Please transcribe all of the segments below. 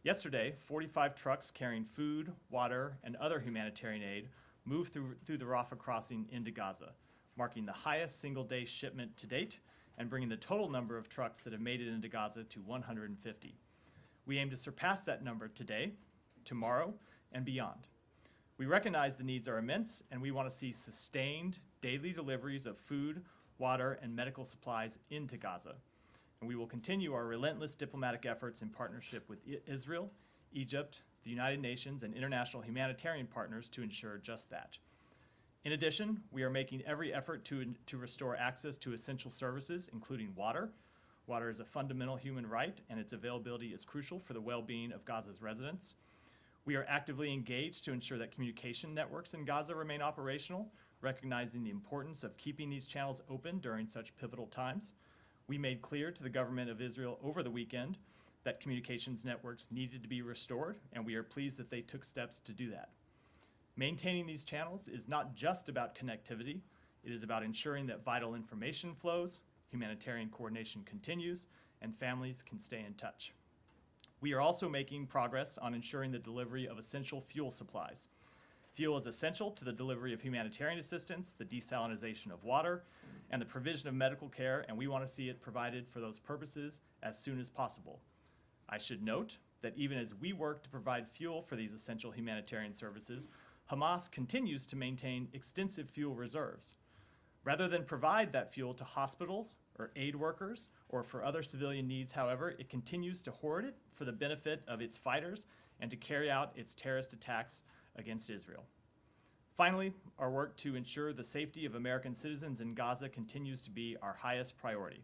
Yesterday, 45 trucks carrying food, water, and other humanitarian aid moved through the Rafah crossing into Gaza, marking the highest single-day shipment to date and bringing the total number of trucks that have made it into Gaza to 150. We aim to surpass that number today, tomorrow, and beyond. We recognize the needs are immense, and we want to see sustained daily deliveries of food, water, and medical supplies into Gaza. And we will continue our relentless diplomatic efforts in partnership with Israel, Egypt, the United Nations, and international humanitarian partners to ensure just that. In addition, we are making every effort to restore access to essential services, including water. Water is a fundamental human right, and its availability is crucial for the well-being of Gaza's residents. We are actively engaged to ensure that communication networks in Gaza remain operational, recognizing the importance of keeping these channels open during such pivotal times. We made clear to the government of Israel over the weekend that communications networks needed to be restored, and we are pleased that they took steps to do that. Maintaining these channels is not just about connectivity, it is about ensuring that vital information flows, humanitarian coordination continues, and families can stay in touch. We are also making progress on ensuring the delivery of essential fuel supplies. Fuel is essential to the delivery of humanitarian assistance, the desalination of water, and the provision of medical care, and we want to see it provided for those purposes as soon as possible. I should note that even as we work to provide fuel for these essential humanitarian services, Hamas continues to maintain extensive fuel reserves. Rather than provide that fuel to hospitals or aid workers or for other civilian needs, however, it continues to hoard it for the benefit of its fighters and to carry out its terrorist attacks against Israel. Finally, our work to ensure the safety of American citizens in Gaza continues to be our highest priority.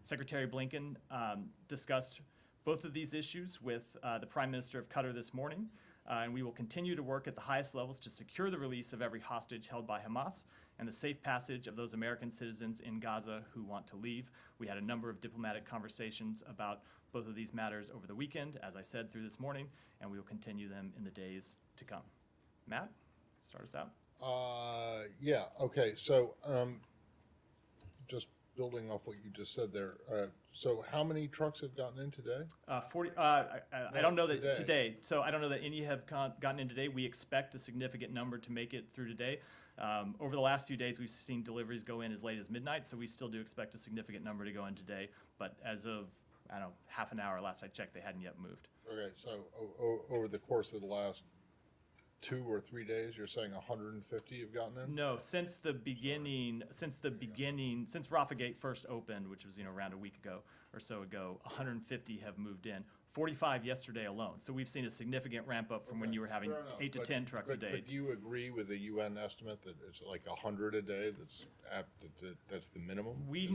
Secretary Blinken discussed both of these issues with the Prime Minister of Qatar this morning, and we will continue to work at the highest levels to secure the release of every hostage held by Hamas and the safe passage of those American citizens in Gaza who want to leave. We had a number of diplomatic conversations about both of these matters over the weekend, as I said, through this morning, and we will continue them in the days to come. Matt, start us out. Yeah, okay, so just building off what you just said there, so how many trucks have gotten in today? 40. I don't know that today. So I don't know that any have gotten in today. We expect a significant number to make it through today. Over the last few days, we've seen deliveries go in as late as midnight, so we still do expect a significant number to go in today. But as of, I don't know, half an hour last I checked, they hadn't yet moved. Okay, so over the course of the last 2 or 3 days, you're saying 150 have gotten in? No, since Rafah Gate first opened, which was around a week ago or so ago, 150 have moved in. 45 yesterday alone. So we've seen a significant ramp up from when you were having 8 to 10 trucks a day. But do you agree with the UN estimate that it's like 100 a day? That's the minimum. We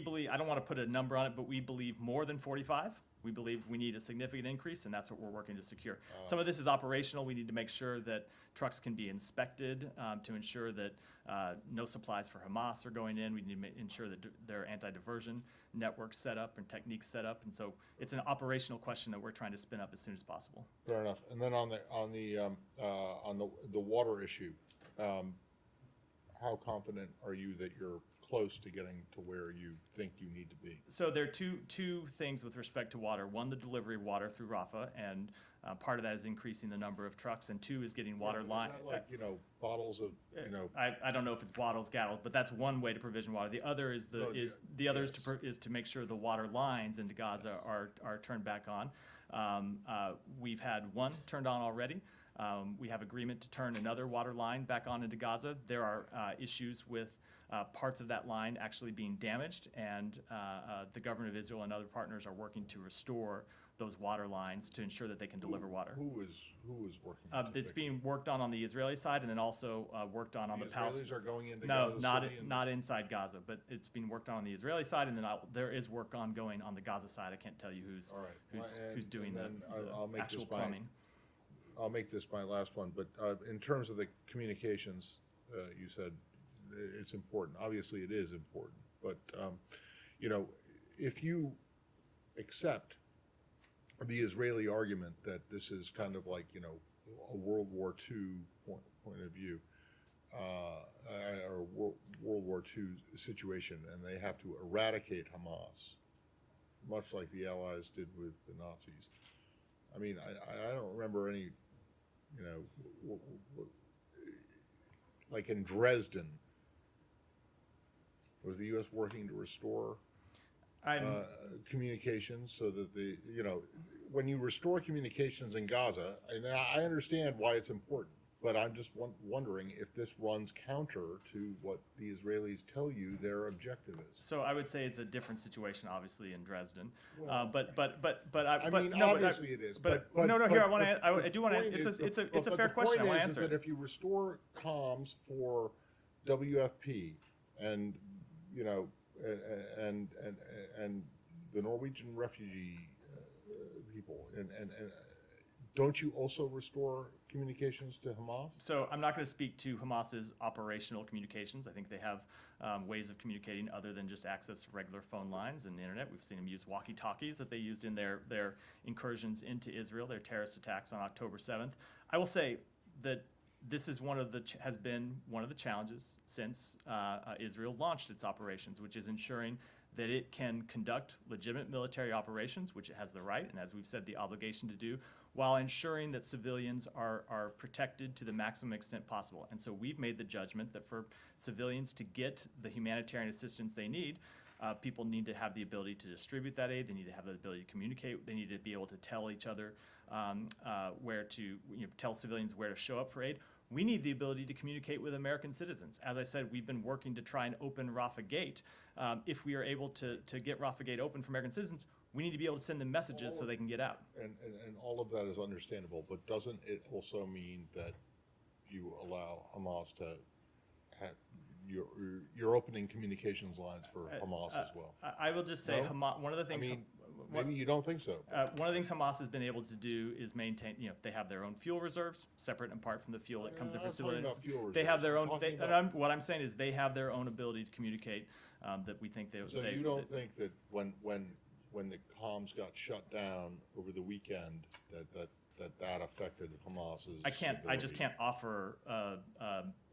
believe, I don't want to put a number on it, but we believe more than 45. We believe we need a significant increase, and that's what we're working to secure. Some of this is operational. We need to make sure that trucks can be inspected to ensure that no supplies for Hamas are going in. We need to ensure that there are anti-diversion networks set up and techniques set up, and so it's an operational question that we're trying to spin up as soon as possible. Fair enough. And then on the water issue, how confident are you that you're close to getting to where you think you need to be? So there are two things with respect to water. One, the delivery of water through Rafah, and part of that is increasing the number of trucks, and two is getting water line. Like bottles of I don't know if it's bottles, gallons, but that's one way to provision water. The other is is to make sure the water lines into Gaza are turned back on. We've had one turned on already. We have agreement to turn another water line back on into Gaza. There are issues with parts of that line actually being damaged, and the government of Israel and other partners are working to restore those water lines to ensure that they can deliver water. Who is working? It's being worked on the Israeli side, and then also worked on the Palestinian. Israelis are going into No, Gaza not inside Gaza, but it's being worked on the Israeli side, and then there is work ongoing on the Gaza side. I can't tell you who's doing the actual plumbing. I'll make this my last one, but in terms of the communications, you said it's important. Obviously, it is important, but if you accept the Israeli argument that this is kind of like a World War II point of view, or World War II situation, and they have to eradicate Hamas, much like the Allies did with the Nazis. I mean, I don't remember any, you know, like in Dresden, was the U.S. working to restore communications so that when you restore communications in Gaza, and I understand why it's important, but I'm just wondering if this runs counter to what the Israelis tell you their objective is. So I would say it's a different situation, obviously, in Dresden. Well, Obviously it is. But I do want to. It's a fair question. I want to answer that if you restore comms for WFP and and the Norwegian refugee people and don't you also restore communications to Hamas? So I'm not going to speak to Hamas's operational communications. I think they have ways of communicating other than just access to regular phone lines and the internet. We've seen them use walkie-talkies that they used in their incursions into Israel, their terrorist attacks on October 7th. I will say that this is has been one of the challenges since Israel launched its operations, which is ensuring that it can conduct legitimate military operations, which it has the right, and as we've said, the obligation to do, while ensuring that civilians are protected to the maximum extent possible. And so we've made the judgment that for civilians to get the humanitarian assistance they need, people need to have the ability to distribute that aid. They need to have the ability to communicate. They need to be able to tell each other tell civilians where to show up for aid. We need the ability to communicate with American citizens. As I said, we've been working to try and open Rafah Gate. If we are able to get Rafah Gate open for American citizens, we need to be able to send them messages so they can get out. And all of that is understandable, but doesn't it also mean that you allow Hamas to have, you're opening communications lines for Hamas as well? I will just say, No? Hamas, one of the things... Maybe you don't think so. One of the things Hamas has been able to do is maintain, they have their own fuel reserves, separate and apart from the fuel that comes in for civilians. They have their own, what I'm saying is they have their own ability to communicate that we think they... So you don't think that when the comms got shut down over the weekend, that affected Hamas's I just can't offer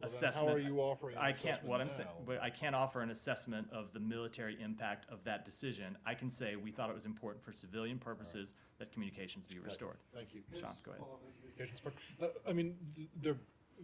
assessment. How are you offering an I can't offer an assessment of the military impact of that decision. I can say we thought it was important for civilian purposes that communications be restored. Thank you. Sean, go ahead.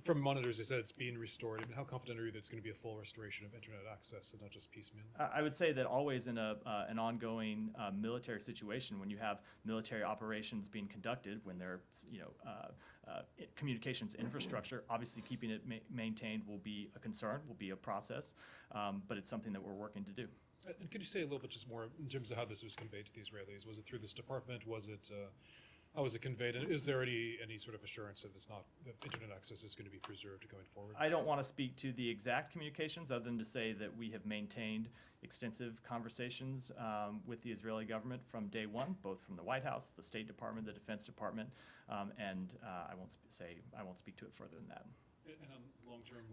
From monitors, they said it's being restored. How confident are you that it's going to be a full restoration of internet access and not just piecemeal? I would say that always in an ongoing military situation, when you have military operations being conducted, when there are communications infrastructure, obviously keeping it maintained will be a concern, will be a process, but it's something that we're working to do. And could you say a little bit just more in terms of how this was conveyed to the Israelis? Was it through this department? Was it... How was it conveyed? And is there any sort of assurance that that internet access is going to be preserved going forward? I don't want to speak to the exact communications other than to say that we have maintained extensive conversations with the Israeli government from day one, both from the White House, the State Department, the Defense Department, and I won't speak to it further than that. And on long term,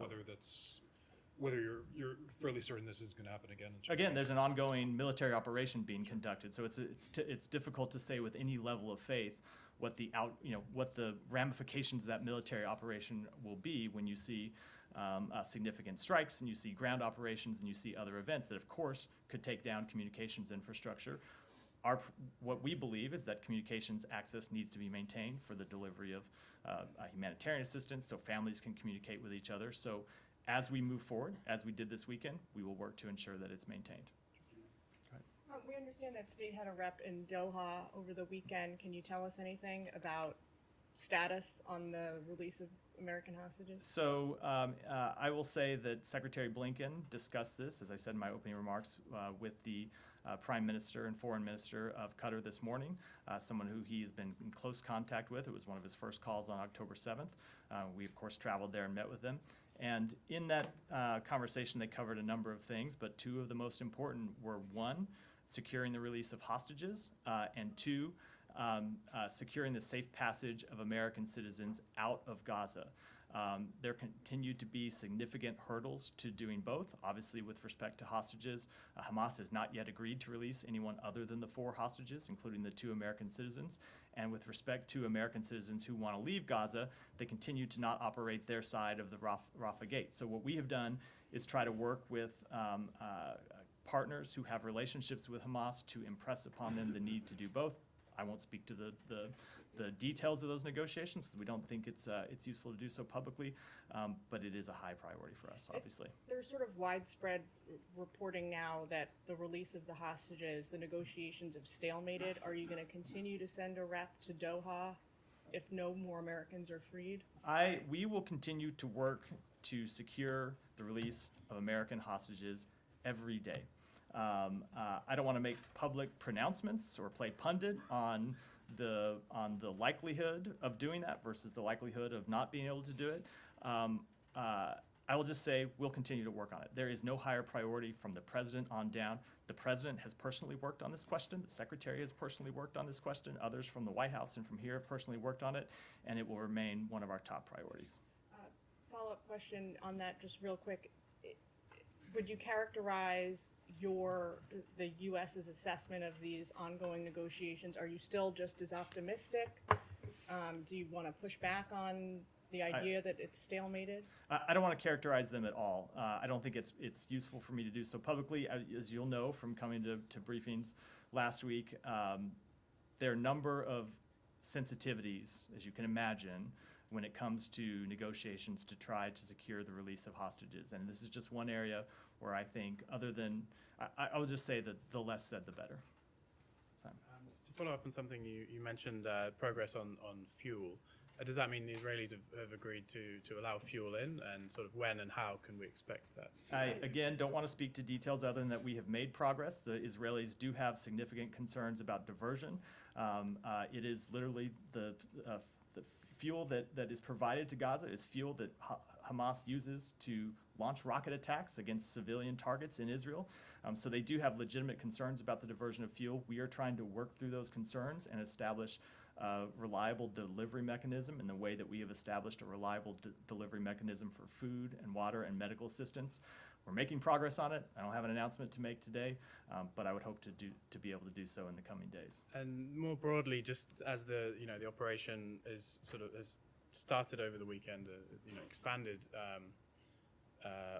whether you're fairly certain this is going to happen again. Again, there's an ongoing military operation being conducted, so it's difficult to say with any level of faith what the ramifications of that military operation will be when you see significant strikes and you see ground operations and you see other events that, of course, could take down communications infrastructure. What we believe is that communications access needs to be maintained for the delivery of humanitarian assistance, so families can communicate with each other. So, as we move forward, as we did this weekend, we will work to ensure that it's maintained. We understand that State had a rep in Doha over the weekend. Can you tell us anything about status on the release of American hostages? So I will say that Secretary Blinken discussed this, as I said in my opening remarks, with the Prime Minister and Foreign Minister of Qatar this morning, someone who he has been in close contact with. It was one of his first calls on October 7th. We, of course, traveled there and met with them. And in that conversation, they covered a number of things, but two of the most important were, one, securing the release of hostages, and two, securing the safe passage of American citizens out of Gaza. There continue to be significant hurdles to doing both. Obviously, with respect to hostages, Hamas has not yet agreed to release anyone other than the 4 hostages, including the 2 American citizens. And with respect to American citizens who want to leave Gaza, they continue to not operate their side of the Rafah Gate. So what we have done is try to work with partners who have relationships with Hamas to impress upon them the need to do both. I won't speak to the the details of those negotiations, because we don't think it's useful to do so publicly, but it is a high priority for us, obviously. There's sort of widespread reporting now that the release of the hostages, the negotiations have stalemated. Are you going to continue to send a rep to Doha if no more Americans are freed? We will continue to work to secure the release of American hostages every day. I don't want to make public pronouncements or play pundit on the likelihood of doing that versus the likelihood of not being able to do it. I will just say we'll continue to work on it. There is no higher priority from the president on down. The president has personally worked on this question. The secretary has personally worked on this question. Others from the White House and from here have personally worked on it, and it will remain one of our top priorities. Follow-up question on that, just real quick. Would you characterize the U.S.'s assessment of these ongoing negotiations? Are you still just as optimistic? Do you want to push back on the idea that it's stalemated? I don't want to characterize them at all. I don't think it's useful for me to do so publicly. As you'll know from coming to briefings last week, there are a number of sensitivities, as you can imagine, when it comes to negotiations to try to secure the release of hostages. And this is just one area where I think, other than, I would just say that the less said, the better. So. To follow up on something you mentioned, progress on fuel. Does that mean the Israelis have agreed to allow fuel in, and sort of when and how can we expect that? I, again, don't want to speak to details other than that we have made progress. The Israelis do have significant concerns about diversion. It is literally the fuel that is provided to Gaza is fuel that Hamas uses to launch rocket attacks against civilian targets in Israel. So they do have legitimate concerns about the diversion of fuel. We are trying to work through those concerns and establish a reliable delivery mechanism in the way that we have established a reliable delivery mechanism for food and water and medical assistance. We're making progress on it. I don't have an announcement to make today, but I would hope to be able to do so in the coming days. And more broadly, just as the operation is has started over the weekend, expanded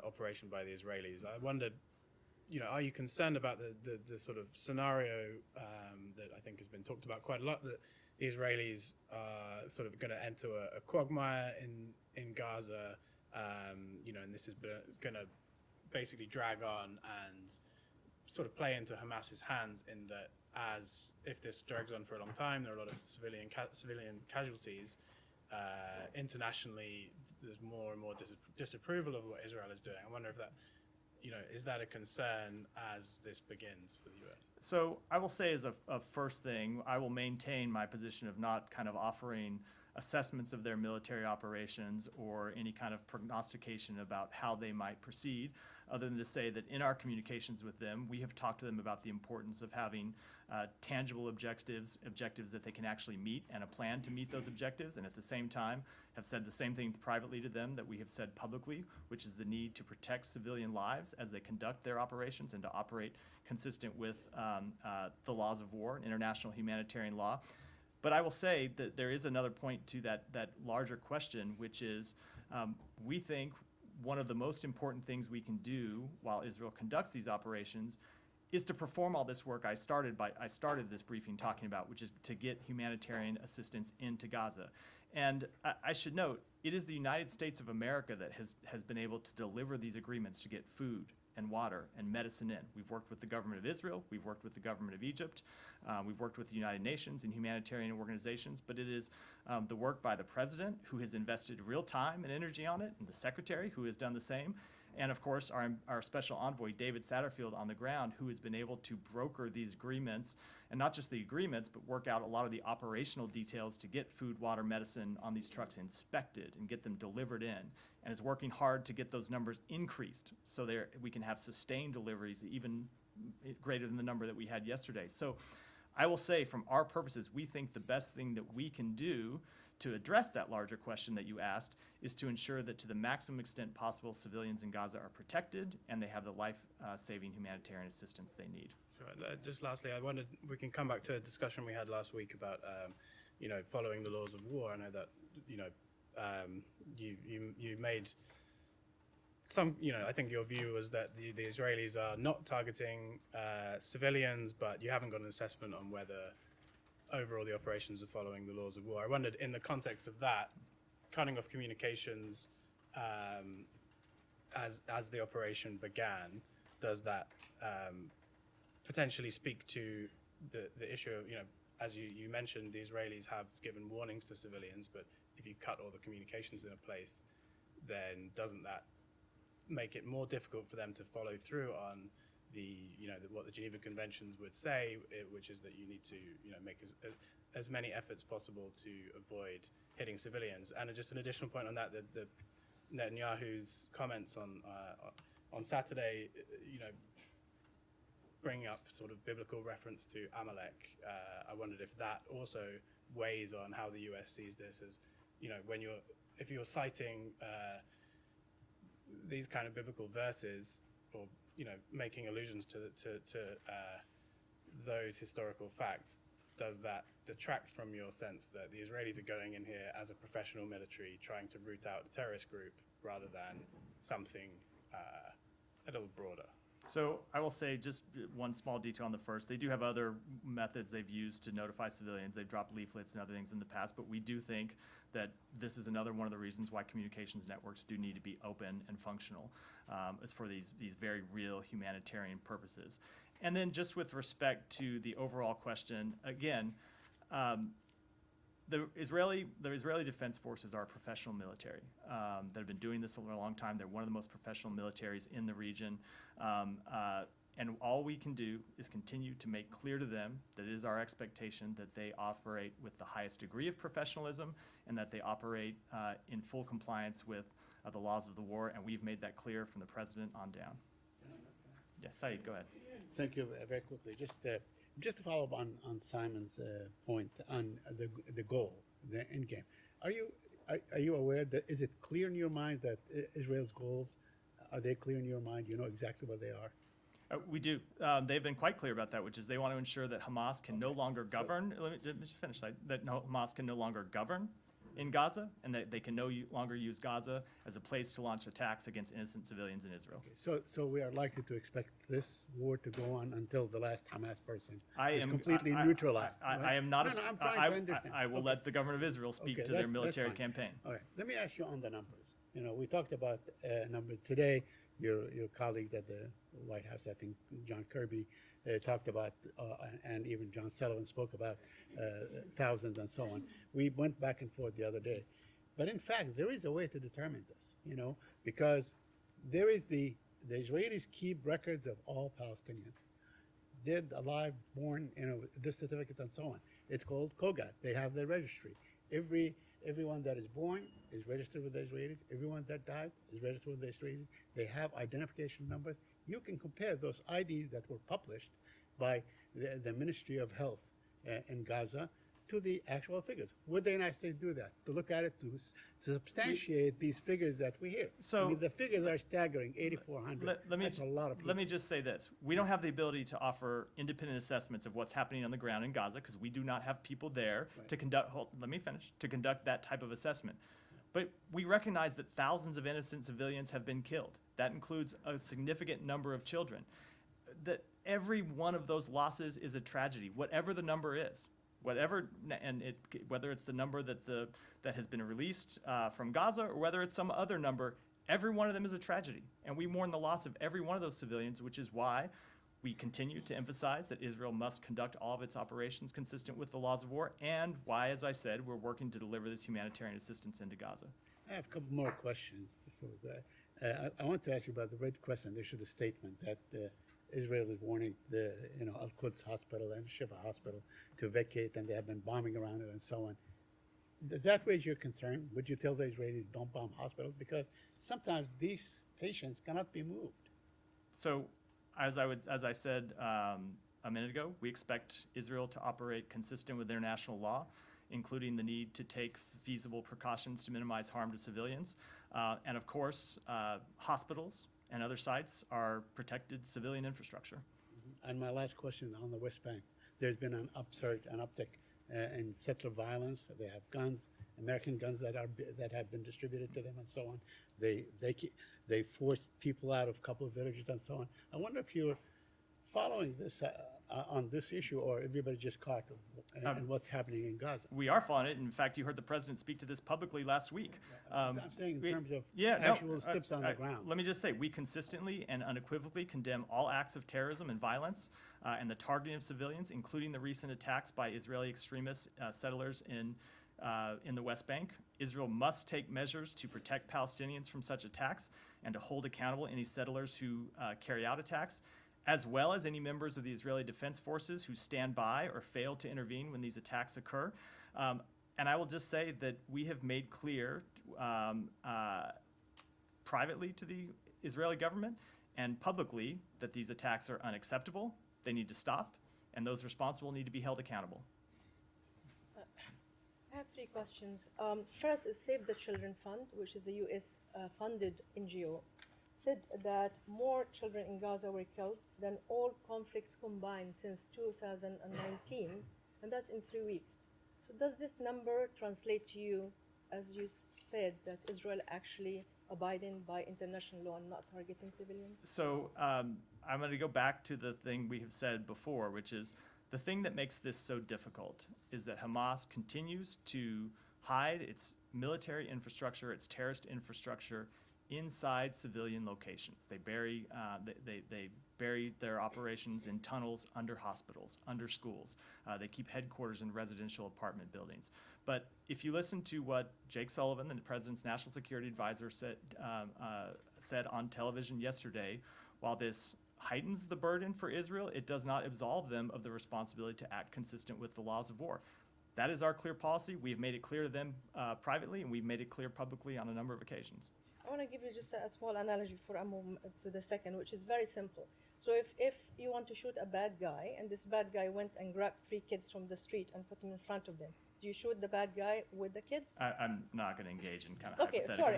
operation by the Israelis, I wondered, are you concerned about the sort of scenario that I think has been talked about quite a lot, that the Israelis are sort of going to enter a quagmire in Gaza, and this is going to basically drag on and sort of play into Hamas's hands, in that if this drags on for a long time, there are a lot of civilian casualties. Internationally, there's more and more disapproval of what Israel is doing. I wonder if that, is that a concern as this begins for the U.S.? So I will say, as a first thing, I will maintain my position of not kind of offering assessments of their military operations or any kind of prognostication about how they might proceed, other than to say that in our communications with them, we have talked to them about the importance of having tangible objectives that they can actually meet, and a plan to meet those objectives, and at the same time have said the same thing privately to them that we have said publicly, which is the need to protect civilian lives as they conduct their operations and to operate consistent with the laws of war and international humanitarian law. But I will say that there is another point to that larger question, which is we think one of the most important things we can do while Israel conducts these operations is to perform all this work I started this briefing talking about, which is to get humanitarian assistance into Gaza. And I should note, it is the United States of America that has been able to deliver these agreements to get food and water and medicine in. We've worked with the government of Israel, we've worked with the government of Egypt, we've worked with the United Nations and humanitarian organizations, but it is the work by the president, who has invested real time and energy on it, and the secretary, who has done the same, and of course our special envoy, David Satterfield, on the ground, who has been able to broker these agreements, and not just the agreements, but work out a lot of the operational details to get food, water, medicine on these trucks inspected and get them delivered in, and is working hard to get those numbers increased so we can have sustained deliveries even greater than the number that we had yesterday. So I will say, from our purposes, we think the best thing that we can do to address that larger question that you asked is to ensure that to the maximum extent possible, civilians in Gaza are protected and they have the life-saving humanitarian assistance they need. Sure. Just lastly, I wondered, we can come back to a discussion we had last week about, following the laws of war. I know that, you made some, I think your view was that the Israelis are not targeting civilians, but you haven't got an assessment on whether overall the operations are following the laws of war. I wondered, in the context of that, cutting off communications as the operation began, does that potentially speak to the issue of, as you mentioned, the Israelis have given warnings to civilians, but if you cut all the communications in a place, then doesn't that make it more difficult for them to follow through on what the Geneva Conventions would say, which is that you need to make as many efforts possible to avoid hitting civilians. And just an additional point on that, the Netanyahu's comments on Saturday, bringing up sort of biblical reference to Amalek. I wondered if that also weighs on how the US sees this as, if you're citing these kind of biblical verses, or making allusions to those historical facts, does that detract from your sense that the Israelis are going in here as a professional military trying to root out a terrorist group rather than something a little broader? So I will say just one small detail on the first. They do have other methods they've used to notify civilians. They've dropped leaflets and other things in the past, but we do think that this is another one of the reasons why communications networks do need to be open and functional, is for these very real humanitarian purposes. And then just with respect to the overall question, again, the Israeli Defense Forces are a professional military that have been doing this for a long time. They're one of the most professional militaries in the region. And all we can do is continue to make clear to them that it is our expectation that they operate with the highest degree of professionalism and that they operate in full compliance with the laws of the war. And we've made that clear from the president on down. Yes, Saeed, go ahead. Thank you. Very quickly, just to follow up on Simon's point on the goal, the end game. Are you aware that, is it clear in your mind that Israel's goals, are they clear in your mind? You know exactly what they are? We do. They've been quite clear about that, which is they want to ensure that Hamas can no longer govern. Let me just finish that. Hamas can no longer govern in Gaza, and that they can no longer use Gaza as a place to launch attacks against innocent civilians in Israel. Okay, so we are likely to expect this war to go on until the last Hamas person is completely neutralized. I am not. No, I'm trying to understand. I will let the government of Israel speak to their military campaign. All right. Let me ask you on the numbers. We talked about numbers today. Your colleagues at the White House, I think John Kirby, talked about, and even John Sullivan spoke about thousands and so on. We went back and forth the other day. But in fact, there is a way to determine this, because there is the Israelis keep records of all Palestinians, dead, alive, born, death certificates and so on. It's called COGAT. They have their registry. Everyone that is born is registered with the Israelis. Everyone that died is registered with the Israelis. They have identification numbers. You can compare those IDs that were published by the Ministry of Health in Gaza to the actual figures. Would the United States do that? To look at it, to substantiate these figures that we hear. So the figures are staggering, 8,400. That's a lot of people. Let me just say this. We don't have the ability to offer independent assessments of what's happening on the ground in Gaza because we do not have people there to conduct, to conduct that type of assessment. But we recognize that thousands of innocent civilians have been killed. That includes a significant number of children. That every one of those losses is a tragedy, whatever the number is. Whether it's the number that has been released from Gaza or whether it's some other number, every one of them is a tragedy. And we mourn the loss of every one of those civilians, which is why we continue to emphasize that Israel must conduct all of its operations consistent with the laws of war, and why, as I said, we're working to deliver this humanitarian assistance into Gaza. I have a couple more questions before we go. I want to ask you about the Red Crescent issued a statement that Israel is warning the Al-Quds hospital and Shifa hospital to vacate, and they have been bombing around it and so on. Does that raise your concern? Would you tell the Israelis don't bomb hospitals? Because sometimes these patients cannot be moved. So, as I said a minute ago, we expect Israel to operate consistent with international law, including the need to take feasible precautions to minimize harm to civilians. And of course, hospitals and other sites are protected civilian infrastructure. And my last question on the West Bank. There's been an uptick in settler violence. They have guns, American guns that have been distributed to them and so on. They forced people out of a couple of villages and so on. I wonder if you're following this on this issue, or everybody just caught in what's happening in Gaza? We are following it. In fact, you heard the president speak to this publicly last week. I'm saying in terms of no, actual steps on the ground. Let me just say, we consistently and unequivocally condemn all acts of terrorism and violence and the targeting of civilians, including the recent attacks by Israeli extremist settlers in the West Bank. Israel must take measures to protect Palestinians from such attacks and to hold accountable any settlers who carry out attacks, as well as any members of the Israeli Defense Forces who stand by or fail to intervene when these attacks occur. And I will just say that we have made clear privately to the Israeli government and publicly that these attacks are unacceptable, they need to stop, and those responsible need to be held accountable. I have three questions. First is Save the Children Fund, which is a US funded NGO, said that more children in Gaza were killed than all conflicts combined since 2019, and that's in 3 weeks. So does this number translate to you, as you said, that Israel actually abiding by international law and not targeting civilians? So I'm going to go back to the thing we have said before, which is the thing that makes this so difficult is that Hamas continues to hide its military infrastructure, its terrorist infrastructure inside civilian locations. They bury their operations in tunnels under hospitals, under schools. They keep headquarters in residential apartment buildings. But if you listen to what Jake Sullivan, the president's national security advisor, said on television yesterday, while this heightens the burden for Israel, it does not absolve them of the responsibility to act consistent with the laws of war. That is our clear policy. We have made it clear to them privately, and we've made it clear publicly on a number of occasions. I want to give you just a small analogy before I move to the second, which is very simple. So if you want to shoot a bad guy, and this bad guy went and grabbed 3 kids from the street and put them in front of them, do you shoot the bad guy with the kids? I'm not going to engage in kind of Okay, hypotheticals. sorry.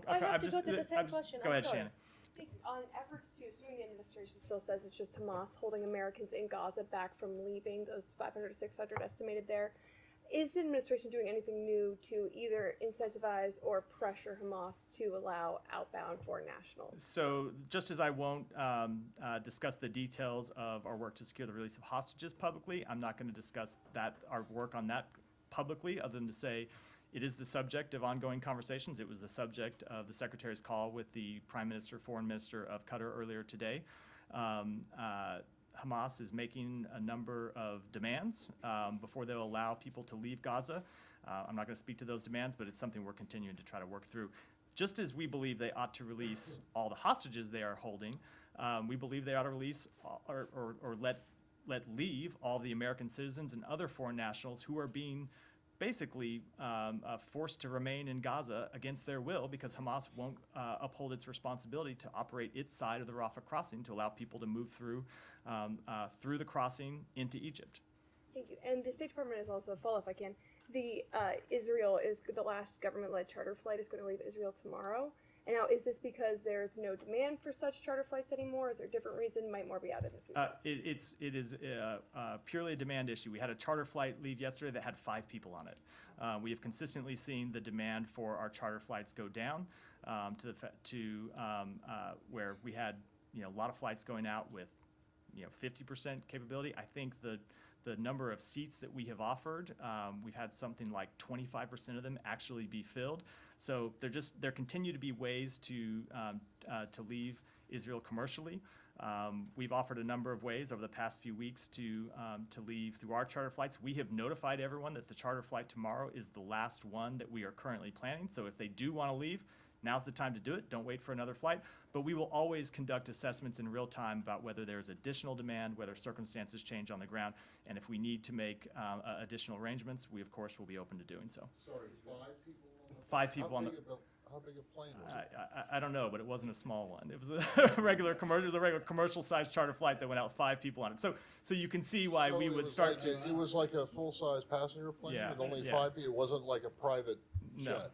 I have to go to the same question. Go I'm ahead, sorry. Shannon. On efforts to, assuming the administration still says it's just Hamas holding Americans in Gaza back from leaving, those 500 to 600 estimated there, is the administration doing anything new to either incentivize or pressure Hamas to allow outbound foreign nationals? So just as I won't discuss the details of our work to secure the release of hostages publicly, I'm not going to discuss our work on that publicly, other than to say it is the subject of ongoing conversations. It was the subject of the Secretary's call with the Prime Minister, Foreign Minister of Qatar earlier today. Hamas is making a number of demands before they'll allow people to leave Gaza. I'm not going to speak to those demands, but it's something we're continuing to try to work through. Just as we believe they ought to release all the hostages they are holding, we believe they ought to release or let leave all the American citizens and other foreign nationals who are being basically forced to remain in Gaza against their will because Hamas won't uphold its responsibility to operate its side of the Rafah crossing to allow people to move through the crossing into Egypt. Thank you. And the State Department is also a follow-up, if I can. Israel is the last government-led charter flight is going to leave Israel tomorrow. And now, is this because there's no demand for such charter flights anymore? Is there a different reason? Might more be out in the future? It is purely a demand issue. We had a charter flight leave yesterday that had 5 people on it. We have consistently seen the demand for our charter flights go down to where we had a lot of flights going out with 50% capability. I think the number of seats that we have offered, we've had something like 25% of them actually be filled. So there continue to be ways to leave Israel commercially. We've offered a number of ways over the past few weeks to leave through our charter flights. We have notified everyone that the charter flight tomorrow is the last one that we are currently planning. So if they do want to leave, now's the time to do it. Don't wait for another flight. But we will always conduct assessments in real time about whether there's additional demand, whether circumstances change on the ground, and if we need to make additional arrangements, we of course will be open to doing so. Sorry, 5 people? 5 people on the. How big a plane was it? I don't know, but it wasn't a small one. It was a regular commercial. It was a regular commercial-sized charter flight that went out 5 people on it. So you can see why we would start to. It was like a full-size passenger plane with only 5 people. It wasn't like a private jet.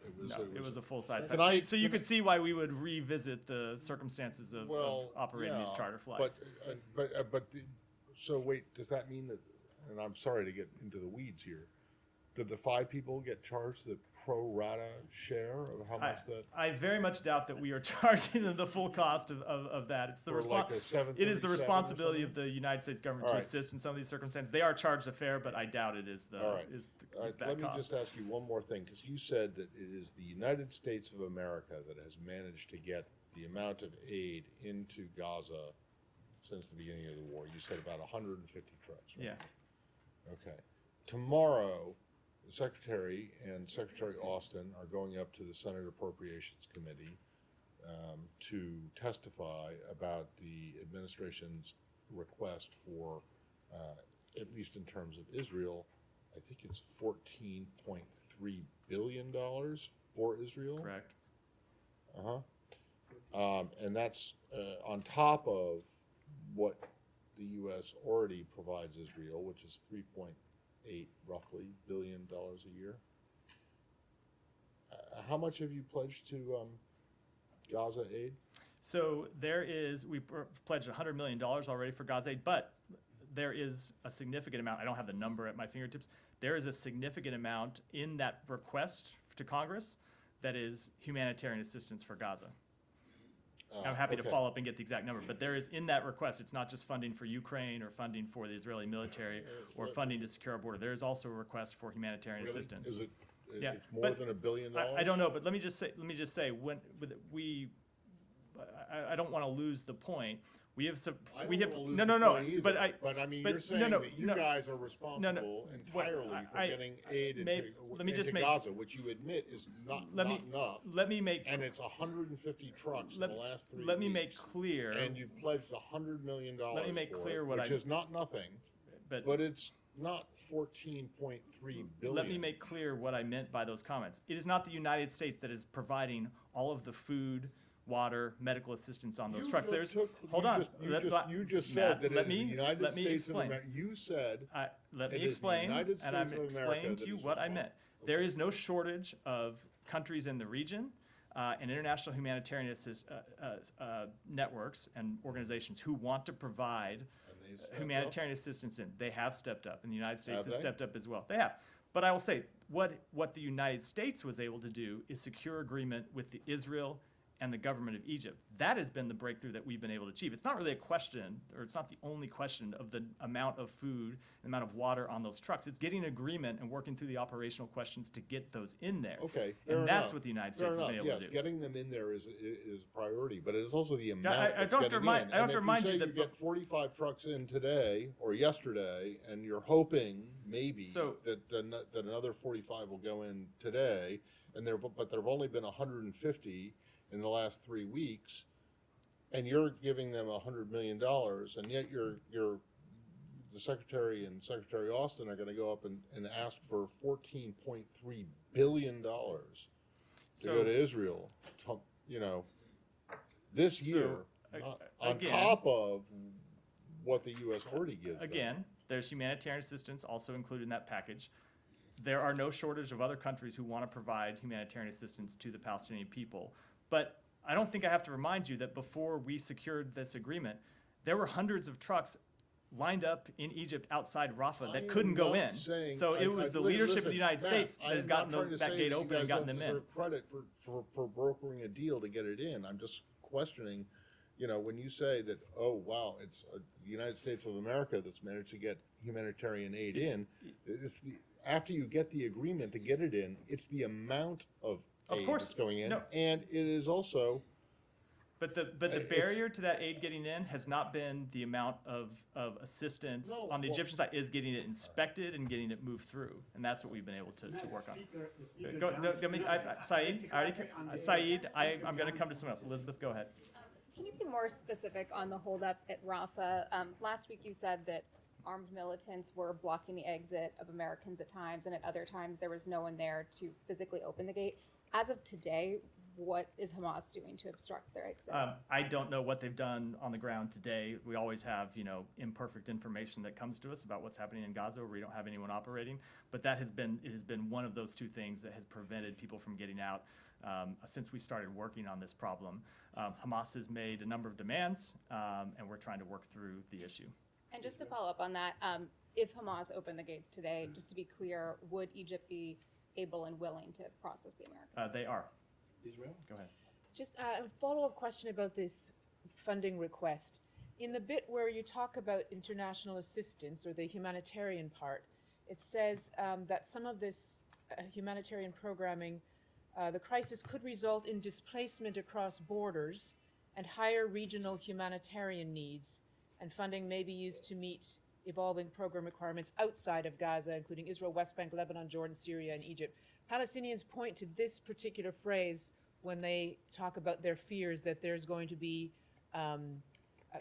It was a full-size. So you could see why we would revisit the circumstances of operating these charter flights. So wait, does that mean that? And I'm sorry to get into the weeds here, did the 5 people get charged the pro rata share of how much that? I very much doubt that we are charging them the full cost of that. It's the For like a 737 it is the or responsibility of something? the United States government All to right. assist in some of these circumstances. They are charged a fare, but I doubt it is the All right. is All right, that let me cost. just ask you one more thing, because you said that it is the United States of America that has managed to get the amount of aid into Gaza since the beginning of the war. You said about 150 trucks, right? Yeah. Okay. Tomorrow, the Secretary and Secretary Austin are going up to the Senate Appropriations Committee to testify about the administration's request for, at least in terms of Israel, I think it's $14.3 billion for Israel. Correct. And that's on top of what the U.S. already provides Israel, which is $3.8 roughly billion a year. How much have you pledged to Gaza aid? So we pledged $100 million already for Gaza aid, but there is a significant amount. I don't have the number at my fingertips. There is a significant amount in that request to Congress that is humanitarian assistance for Gaza. I'm happy to follow up and get the exact number, but there is in that request, it's not just funding for Ukraine or funding for the Israeli military or funding to secure our border. There is also a request for humanitarian Really? assistance. Is it? Yeah, It's more but than $1 billion. I don't know, but let me just say when I don't want to lose the point. We have I we don't have wanna lose no the no no point either, but I mean but you're saying no, that you no, guys are responsible entirely for I- getting aid let me just into make- Gaza, which you admit is not enough. let me make And it's 150 trucks let, in the last 3 let me make weeks. clear And you pledged $100 million Let me make for clear it, what which I- is not nothing, but but it's not 14.3 billion. let me make clear what I meant by those comments. It is not the United States that is providing all of the food, water, medical assistance on those trucks. You just said that let it is the me United States explain. of America. You said Let It me is the explain, United and I'm States of America explaining to that you is what I meant. responsible. There is no shortage of countries in the region and international humanitarian networks and organizations who want to provide they stepped humanitarian assistance in. They have stepped up, and the United States Have has they? stepped up as well. They have. But I will say, what the United States was able to do is secure agreement with the Israel and the government of Egypt. That has been the breakthrough that we've been able to achieve. It's not really a question, or it's not the only question of the amount of food, the amount of water on those trucks. It's getting agreement and working through the operational questions to get those in there. Okay, fair And that's enough. what the United Fair States has been enough, able yes, to do. getting them in there is a priority, but it is also the amount I that's don't have to getting remind- in. I have And to if remind you you say that you get 45 trucks in today or yesterday, and you're hoping maybe So- that another 45 will go in today, but there have only been 150 in the last 3 weeks, and you're giving them $100 million, and yet the Secretary and Secretary Austin are going to go up and ask for $14.3 billion to So- go to Israel, this So, year, on again- top of what the U.S. already gives them. Again, there's humanitarian assistance also included in that package. There are no shortage of other countries who want to provide humanitarian assistance to the Palestinian people. But I don't think I have to remind you that before we secured this agreement, there were hundreds of trucks lined up in Egypt outside Rafah that couldn't go in. So it was the leadership of the United States that has gotten that gate open and gotten them in. Credit for brokering a deal to get it in. I'm just questioning, when you say that, oh wow, it's the United States of America that's managed to get humanitarian aid in. After you get the agreement to get it in, it's the amount of aid course. that's going in, No. and it is also. But the barrier to that aid getting in has not been the amount of assistance No, on the well- Egyptian side, is getting it inspected and getting it moved through, and that's what we've been able to work on. Saeed, I'm going to come to someone else. Elizabeth, go ahead. Can you be more specific on the holdup at Rafah? Last week you said that armed militants were blocking the exit of Americans at times, and at other times there was no one there to physically open the gate. As of today, what is Hamas doing to obstruct their exit? I don't know what they've done on the ground today. We always have, imperfect information that comes to us about what's happening in Gaza, where we don't have anyone operating. But it has been one of those two things that has prevented people from getting out since we started working on this problem. Hamas has made a number of demands, and we're trying to work through the issue. And just to follow up on that, if Hamas opened the gates today, just to be clear, would Egypt be able and willing to process the Americans? They are. Israel? Go ahead. Just a follow-up question about this funding request. In the bit where you talk about international assistance or the humanitarian part, it says that some of this humanitarian programming, the crisis could result in displacement across borders and higher regional humanitarian needs, and funding may be used to meet evolving program requirements outside of Gaza, including Israel, West Bank, Lebanon, Jordan, Syria, and Egypt. Palestinians point to this particular phrase when they talk about their fears that there's going to be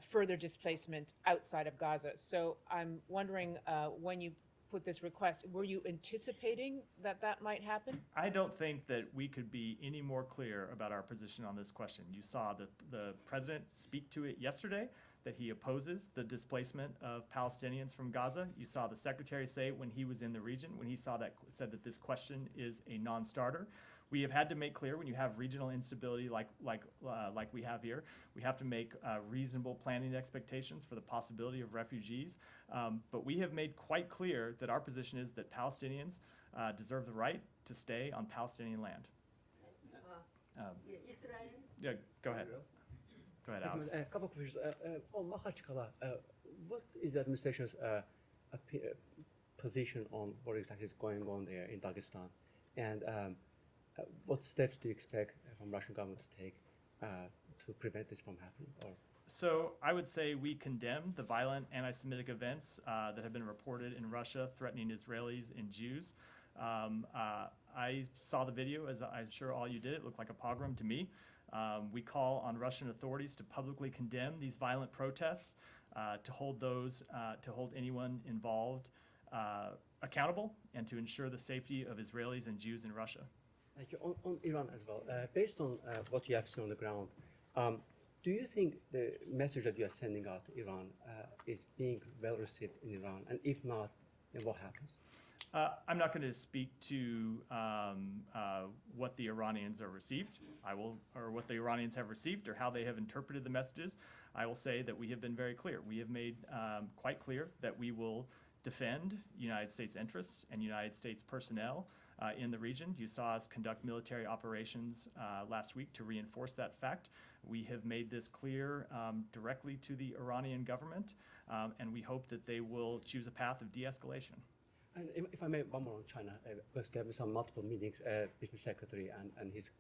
further displacement outside of Gaza. So I'm wondering, when you put this request, were you anticipating that that might happen? I don't think that we could be any more clear about our position on this question. You saw the president speak to it yesterday, that he opposes the displacement of Palestinians from Gaza. You saw the secretary say when he was in the region, when he said that this question is a non-starter. We have had to make clear when you have regional instability like we have here, we have to make reasonable planning expectations for the possibility of refugees. But we have made quite clear that our position is that Palestinians deserve the right to stay on Palestinian land. Yeah, go ahead. Go ahead, Alex. A couple of questions. On Makhachkala, what is the administration's position on what exactly is going on there in Dagestan? And what steps do you expect from Russian government to take to prevent this from happening? Or So I would say we condemn the violent anti-Semitic events that have been reported in Russia threatening Israelis and Jews. I saw the video, as I'm sure all you did. It looked like a pogrom to me. We call on Russian authorities to publicly condemn these violent protests, to hold anyone involved accountable, and to ensure the safety of Israelis and Jews in Russia. Thank you. On Iran as well, based on what you have seen on the ground, do you think the message that you are sending out to Iran is being well received in Iran? And if not, then what happens? I'm not going to speak to what the Iranians are received. Or what the Iranians have received, or how they have interpreted the messages. I will say that we have been very clear. We have made quite clear that we will defend United States interests and United States personnel in the region. You saw us conduct military operations last week to reinforce that fact. We have made this clear directly to the Iranian government, and we hope that they will choose a path of de-escalation. And if I may, one more on China, because there have been some multiple meetings between Secretary and his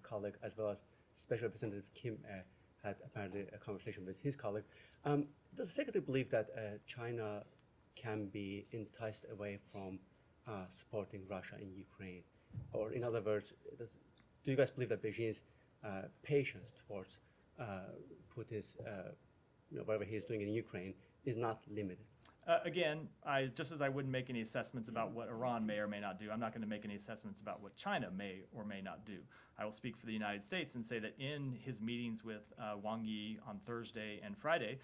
colleague, as well as Special Representative Kim had apparently a conversation with his colleague. Does the Secretary believe that China can be enticed away from supporting Russia in Ukraine? Or in other words, do you guys believe that Beijing's patience towards Putin's, whatever he's doing in Ukraine is not limited? Again, just as I wouldn't make any assessments about what Iran may or may not do, I'm not going to make any assessments about what China may or may not do. I will speak for the United States and say that in his meetings with Wang Yi on Thursday and Friday,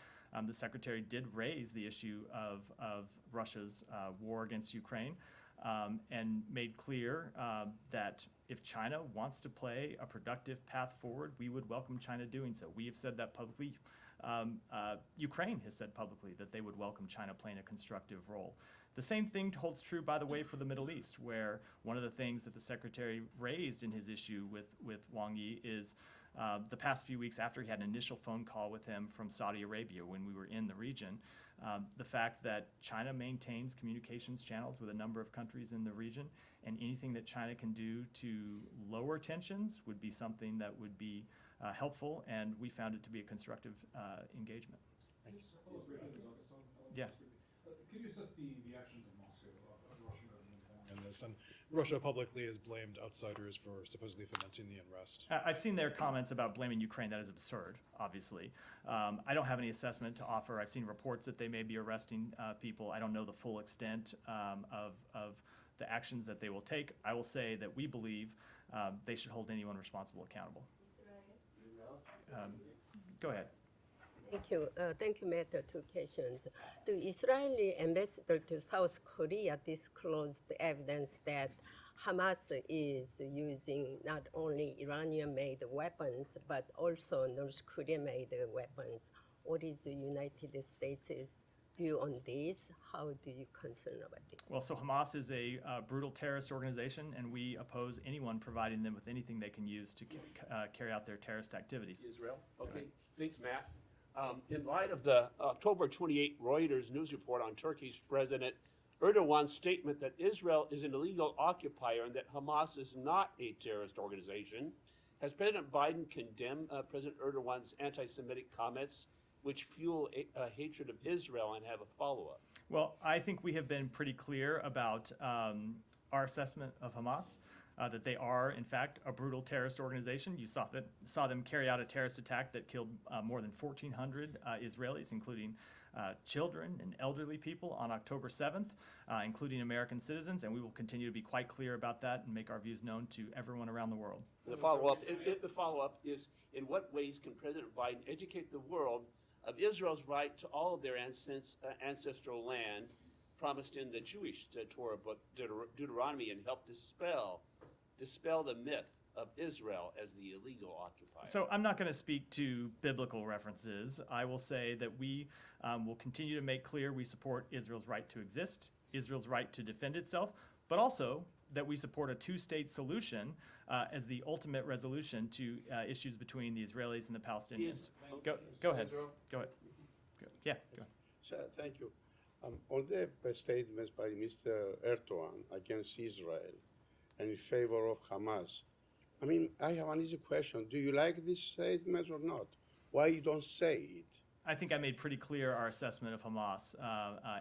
the Secretary did raise the issue of Russia's war against Ukraine, and made clear that if China wants to play a productive path forward, we would welcome China doing so. We have said that publicly. Ukraine has said publicly that they would welcome China playing a constructive role. The same thing holds true, by the way, for the Middle East, where one of the things that the Secretary raised in his issue with Wang Yi is the past few weeks after he had an initial phone call with him from Saudi Arabia when we were in the region, the fact that China maintains communications channels with a number of countries in the region, and anything that China can do to lower tensions would be something that would be helpful, and we found it to be a constructive engagement. Can you just follow up briefly on Dagestan? Yeah. Could you assess the actions of Moscow, of Russia in this? And Russia publicly has blamed outsiders for supposedly fomenting the unrest. I've seen their comments about blaming Ukraine. That is absurd, obviously. I don't have any assessment to offer. I've seen reports that they may be arresting people. I don't know the full extent of the actions that they will take. I will say that we believe they should hold anyone responsible accountable. Go ahead. Thank you, Matt. Two questions. The Israeli ambassador to South Korea disclosed evidence that Hamas is using not only Iranian-made weapons, but also North Korean-made weapons. What is the United States' view on this? How do you concern about it? Well, so Hamas is a brutal terrorist organization, and we oppose anyone providing them with anything they can use to carry out their terrorist activities. Israel. Okay, thanks, Matt. In light of the October 28 Reuters news report on Turkey's President Erdogan's statement that Israel is an illegal occupier and that Hamas is not a terrorist organization, has President Biden condemned President Erdogan's anti-Semitic comments, which fuel a hatred of Israel, and have a follow-up? Well, I think we have been pretty clear about our assessment of Hamas, that they are, in fact, a brutal terrorist organization. You saw them carry out a terrorist attack that killed more than 1,400 Israelis, including children and elderly people, on October 7th, including American citizens, and we will continue to be quite clear about that and make our views known to everyone around the world. The follow-up is, in what ways can President Biden educate the world of Israel's right to all of their ancestral land promised in the Jewish Torah book, Deuteronomy, and help dispel the myth of Israel as the illegal occupier? So I'm not going to speak to biblical references. I will say that we will continue to make clear we support Israel's right to exist, Israel's right to defend itself, but also that we support a two-state solution as the ultimate resolution to issues between the Israelis and the Palestinians. Go ahead. Go ahead. Yeah, go ahead. So, thank you. On the statements by Mr. Erdogan against Israel and in favor of Hamas, I mean, I have an easy question. Do you like these statements or not? Why you don't say it? I think I made pretty clear our assessment of Hamas,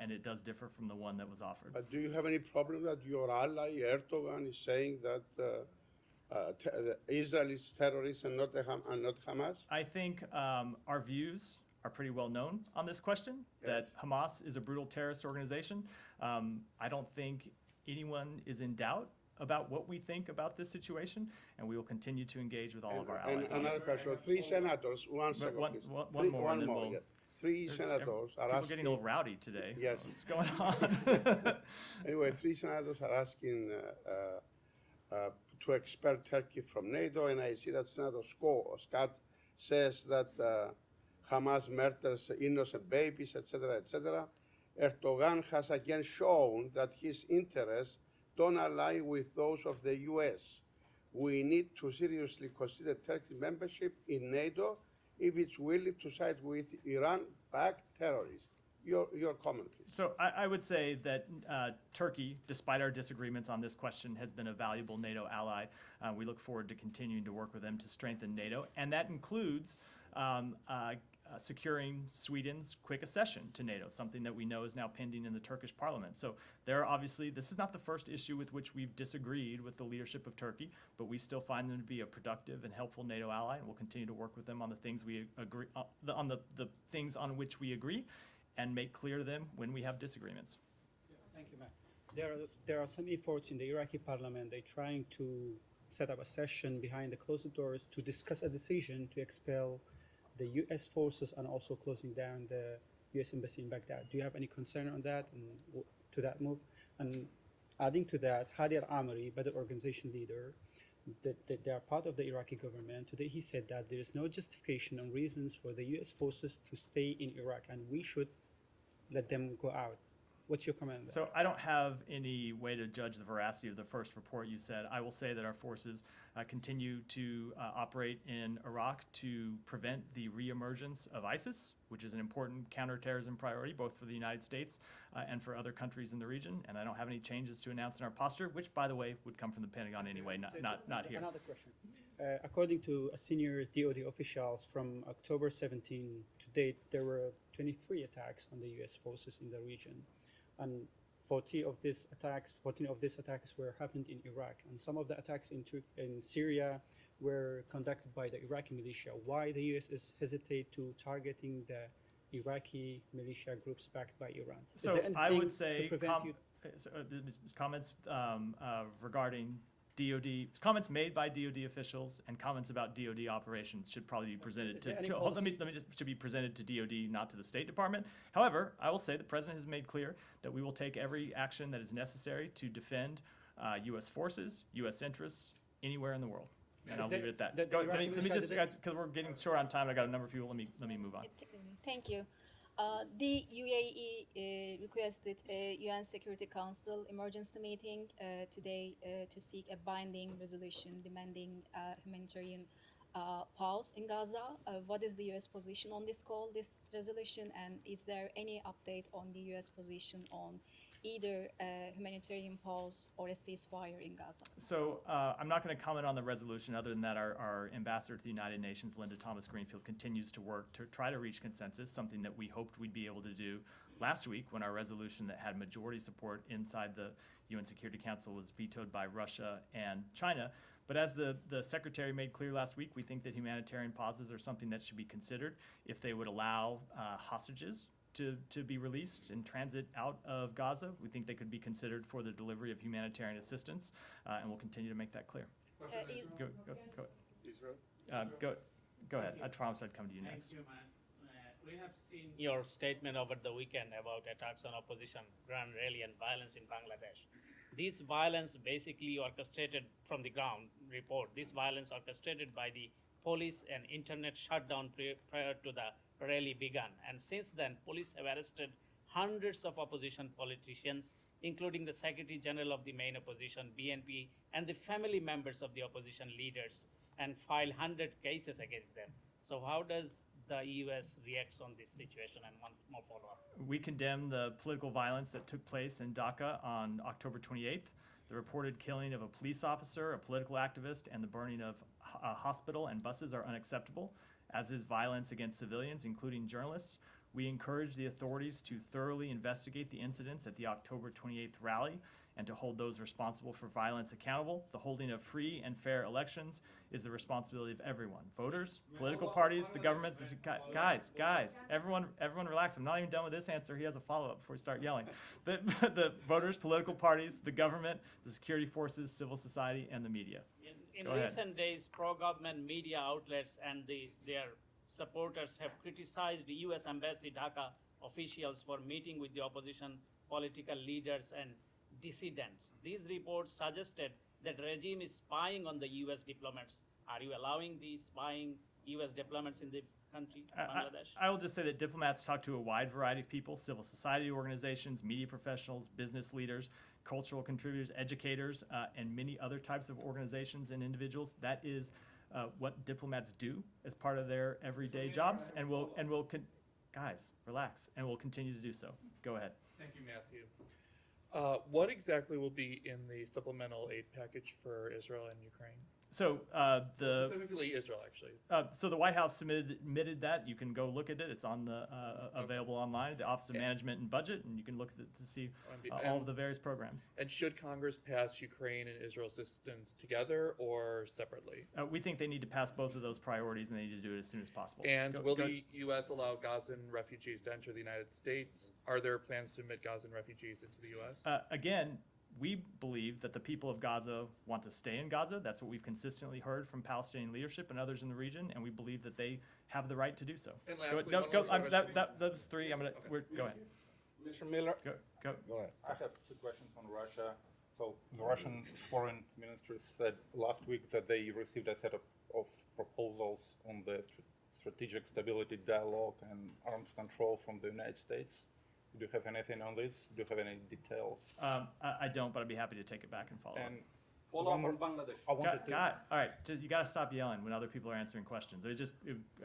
and it does differ from the one that was offered. But do you have any problem that your ally Erdogan is saying that Israel is terrorist and not Hamas? I think our views are pretty well known on this question, that Hamas is a brutal terrorist organization. I don't think anyone is in doubt about what we think about this situation, and we will continue to engage with all of our allies. And another question, three senators, one second, one more, and then we'll... Three senators are asking... We're getting a little rowdy today. Yes. What's going on? Anyway, three senators are asking to expel Turkey from NATO, and I see that Senator Scott says that Hamas murders innocent babies, etc., etc. Erdogan has again shown that his interests don't align with those of the U.S. We need to seriously consider Turkey's membership in NATO if it's willing to side with Iran-backed terrorists. Your comment, please. So I would say that Turkey, despite our disagreements on this question, has been a valuable NATO ally. We look forward to continuing to work with them to strengthen NATO, and that includes securing Sweden's quick accession to NATO, something that we know is now pending in the Turkish parliament. So there are obviously, this is not the first issue with which we've disagreed with the leadership of Turkey, but we still find them to be a productive and helpful NATO ally, and we'll continue to work with them on the things we agree on, the things on which we agree, and make clear to them when we have disagreements. Thank you, Matt. There are some efforts in the Iraqi parliament. They're trying to set up a session behind the closed doors to discuss a decision to expel the U.S. forces and also closing down the U.S. embassy in Baghdad. Do you have any concern on that and to that move? And adding to that, Hadi al-Amri, the organization leader, that they are part of the Iraqi government. Today he said that there is no justification and reasons for the U.S. forces to stay in Iraq, and we should let them go out. What's your comment on that? So I don't have any way to judge the veracity of the first report you said. I will say that our forces continue to operate in Iraq to prevent the reemergence of ISIS, which is an important counterterrorism priority, both for the United States and for other countries in the region. And I don't have any changes to announce in our posture, which, by the way, would come from the Pentagon anyway, not here. Another question. According to senior DoD officials, from October 17 to date, there were 23 attacks on the U.S. forces in the region. And 14 of these attacks were happened in Iraq, and some of the attacks in Syria were conducted by the Iraqi militia. Why the U.S. is hesitate to targeting the Iraqi militia groups backed by Iran? So I would say comments regarding DoD, comments made by DoD officials and comments about DoD operations should probably be presented should be presented to DoD, not to the State Department. However, I will say the President has made clear that we will take every action that is necessary to defend U.S. forces, U.S. interests anywhere in the world. And I'll leave it at that. Let me just, guys, because we're getting short on time. I got a number of people. Let me move on. Thank you. The UAE requested a UN Security Council emergency meeting today to seek a binding resolution demanding humanitarian pause in Gaza. What is the U.S. position on this call, this resolution, and is there any update on the U.S. position on either a humanitarian pause or a ceasefire in Gaza? So I'm not going to comment on the resolution other than that our ambassador to the United Nations, Linda Thomas-Greenfield, continues to work to try to reach consensus, something that we hoped we'd be able to do last week when our resolution that had majority support inside the UN Security Council was vetoed by Russia and China. But as the Secretary made clear last week, we think that humanitarian pauses are something that should be considered if they would allow hostages to be released in transit out of Gaza. We think they could be considered for the delivery of humanitarian assistance, and we'll continue to make that clear. Go ahead. I promised I'd come to you next. Thank you, man. We have seen your statement over the weekend about attacks on opposition, grand rally, and violence in Bangladesh. This violence basically orchestrated from the ground report. This violence orchestrated by the police and internet shutdown prior to the rally began. And since then, police have arrested hundreds of opposition politicians, including the Secretary General of the main opposition, BNP, and the family members of the opposition leaders, and filed 100 cases against them. So how does the U.S. reacts on this situation? And one more follow-up. We condemn the political violence that took place in Dhaka on October 28th. The reported killing of a police officer, a political activist, and the burning of a hospital and buses are unacceptable, as is violence against civilians, including journalists. We encourage the authorities to thoroughly investigate the incidents at the October 28th rally and to hold those responsible for violence accountable. The holding of free and fair elections is the responsibility of everyone. Voters, political parties, the government. Guys, everyone relax. I'm not even done with this answer. He has a follow-up before we start yelling. The voters, political parties, the government, the security forces, civil society, and the media. In recent days, pro-government media outlets and their supporters have criticized the U.S. Embassy Dhaka officials for meeting with the opposition political leaders and dissidents. These reports suggested that the regime is spying on the U.S. diplomats. Are you allowing the spying U.S. diplomats in the country, Bangladesh? I will just say that diplomats talk to a wide variety of people, civil society organizations, media professionals, business leaders, cultural contributors, educators, and many other types of organizations and individuals. That is what diplomats do as part of their everyday jobs, and guys, relax, and we'll continue to do so. Go ahead. Thank you, Matthew. What exactly will be in the supplemental aid package for Israel and Ukraine? So specifically Israel, actually. So the White House submitted that. You can go look at it. It's on the available online, the Office of Management and Budget, and you can look at it to see all of the various programs. And should Congress pass Ukraine and Israel assistance together or separately? We think they need to pass both of those priorities, and they need to do it as soon as possible. And will the U.S. allow Gazan refugees to enter the United States? Are there plans to admit Gazan refugees into the U.S.? Again, we believe that the people of Gaza want to stay in Gaza. That's what we've consistently heard from Palestinian leadership and others in the region, and we believe that they have the right to do so. And lastly, those three. Go ahead. Mr. Miller. Go ahead. I have two questions on Russia. So the Russian foreign ministry said last week that they received a set of proposals on the strategic stability dialogue and arms control from the United States. Do you have anything on this? Do you have any details? I don't, but I'd be happy to take it back and follow up. Follow up on Bangladesh. All right, you got to stop yelling when other people are answering questions.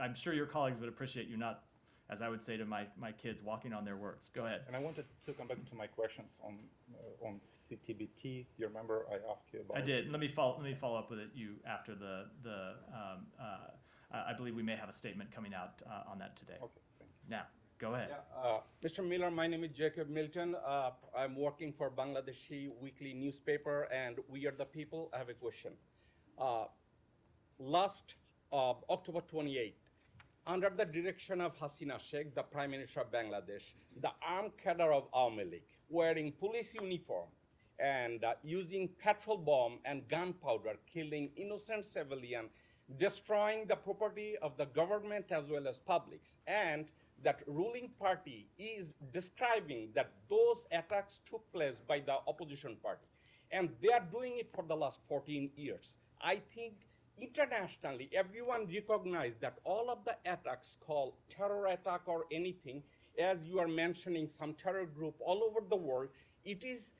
I'm sure your colleagues would appreciate you not, as I would say to my kids, walking on their words. Go ahead. And I wanted to come back to my questions on CTBT. You remember I asked you about. I did. Let me follow up with you after I believe we may have a statement coming out on that today. Okay. Thank you. Now. Go ahead. Mr. Miller, my name is Jacob Milton. I'm working for Bangladeshi weekly newspaper, and We Are the People. I have a question. Last October 28th, under the direction of Hasina Sheikh, the Prime Minister of Bangladesh, the armed cadre of Awami League, wearing police uniform and using petrol bomb and gunpowder, killing innocent civilians, destroying the property of the government as well as publics, and that ruling party is describing that those attacks took place by the opposition party. And they are doing it for the last 14 years. I think internationally, everyone recognized that all of the attacks called terror attack or anything as you are mentioning some terror group all over the world, it is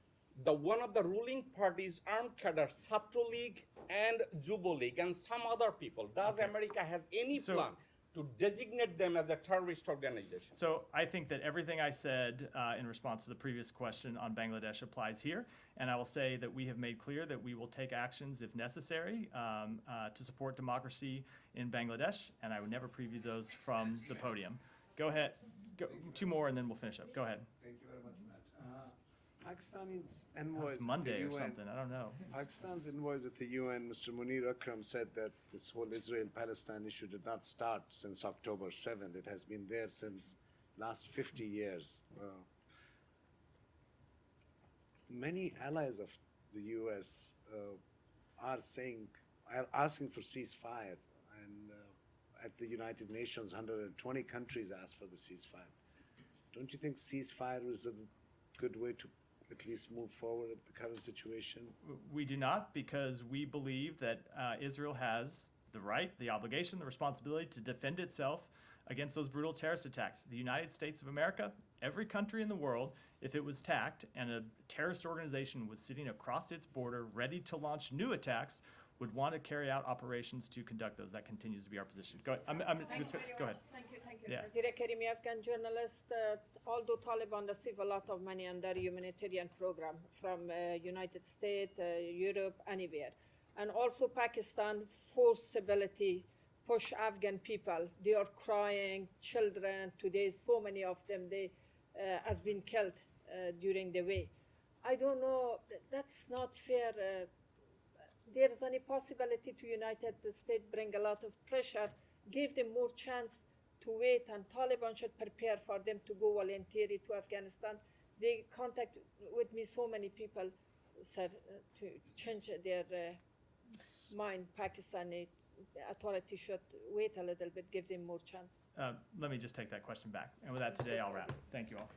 the one of the ruling parties armed cadre, Satro League and Jubo League and some other people. Does America has any plan to designate them as a terrorist organization? So I think that everything I said in response to the previous question on Bangladesh applies here. And I will say that we have made clear that we will take actions if necessary to support democracy in Bangladesh. And I would never preview those from the podium. Go ahead. Two more and then we'll finish up. Go ahead. Thank you very much, Matt. Pakistan's envoy It's Monday or something. I don't know. Pakistan's envoy at the UN, Mr. Munir Akram, said that this whole Israel-Palestine issue did not start since October 7th. It has been there since last 50 years. Many allies of the U.S. Are asking for ceasefire, and at the United Nations, 120 countries asked for the ceasefire. Don't you think ceasefire is a good way to at least move forward at the current situation? We do not, because we believe that Israel has the right, the obligation, the responsibility to defend itself against those brutal terrorist attacks. The United States of America, every country in the world, if it was attacked and a terrorist organization was sitting across its border ready to launch new attacks, would want to carry out operations to conduct those. That continues to be our position. Go ahead. Go ahead. Thank you. Yeah. Nazira Karimi, Afghan journalist. Although Taliban receive a lot of money under humanitarian program from United States, Europe, anywhere, and also Pakistan forcibly push Afghan people. They are crying, children. Today, so many of them they has been killed during the way. I don't know. That's not fair. There is any possibility to United States bring a lot of pressure, give them more chance to wait, and Taliban should prepare for them to go voluntarily to Afghanistan. They contact with me so many people said to change their mind. Pakistani authorities should wait a little bit, give them more chance. Let me just take that question back. And with that, today I'll wrap. Thank you all.